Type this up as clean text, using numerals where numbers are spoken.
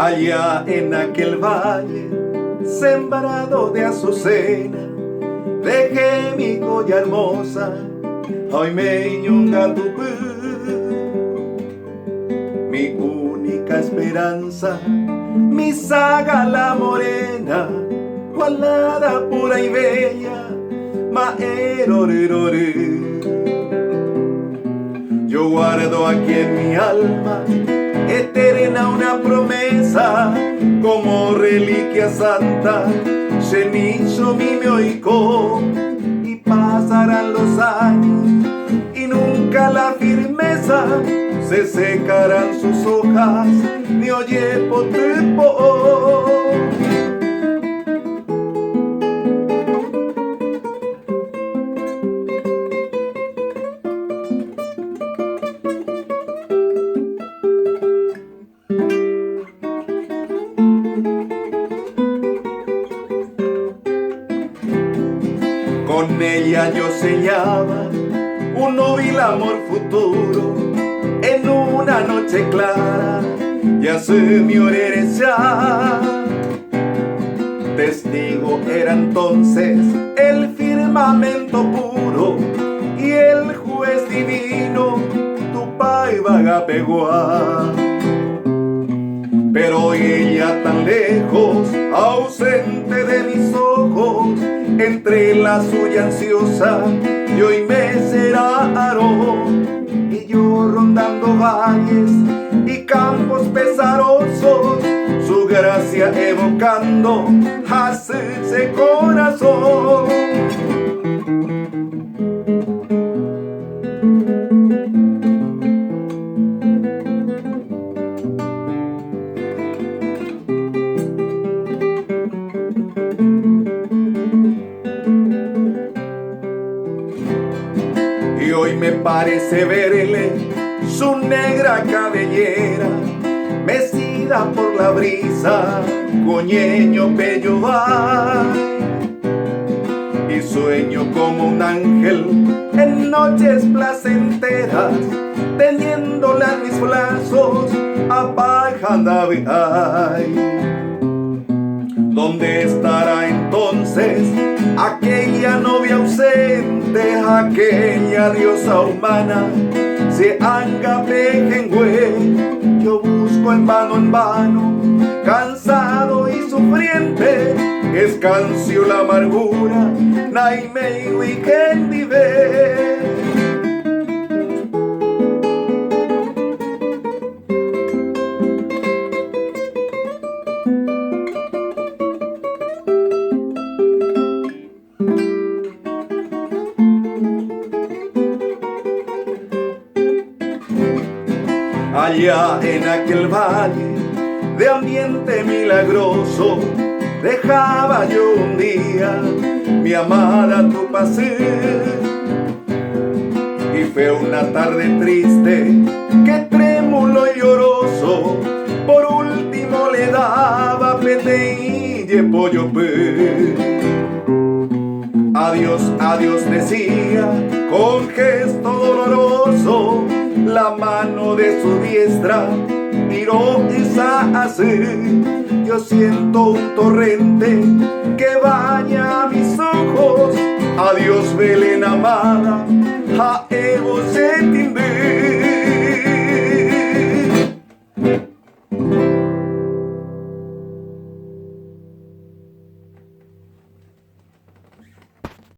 Allá en aquel valle, sembrado de azucena, dejé mi joya hermosa, hoy me ñunga tupú. Mi única esperanza, mi saga la morena, gualada pura y bella, maerorerore. Yo guardo aquí en mi alma eterna una promesa, como reliquia santa, Shenicho mi me oicó. Y pasarán los años y nunca la firmeza, se secarán sus hojas, ni oye potrepo. Con ella yo sellaba un nóbil amor futuro, en una noche clara ya se me orerecia. Testigo era entonces el firmamento puro y el juez divino, Tupai Vagapeguá. Pero hoy ella tan lejos, ausente de mis ojos, entre la suya ansiosa, y hoy me será aro. Y yo rondando valles y campos pesarosos, su gracia evocando, hace corazón. Y hoy me parece verle su negra cabellera, mecida por la brisa, coñeño bello va. Y sueño como un ángel en noches placenteras, teniéndola en mis brazos, apajandave. ¿Dónde estará entonces aquella novia ausente, aquella diosa humana? Se anga pejengüe, yo busco en vano, cansado y sufriente, escancio la amargura, naime weekend vive. Allá en aquel valle de ambiente milagroso, dejaba yo un día mi amada Tupacé. Y fue una tarde triste que trémulo y lloroso, por último le daba peteille pollo pe. Adiós, adiós decía con gesto doloroso, la mano de su diestra tiró esa así. Yo siento un torrente que baña mis ojos. Adiós, Belén amada, a Evo se timbe.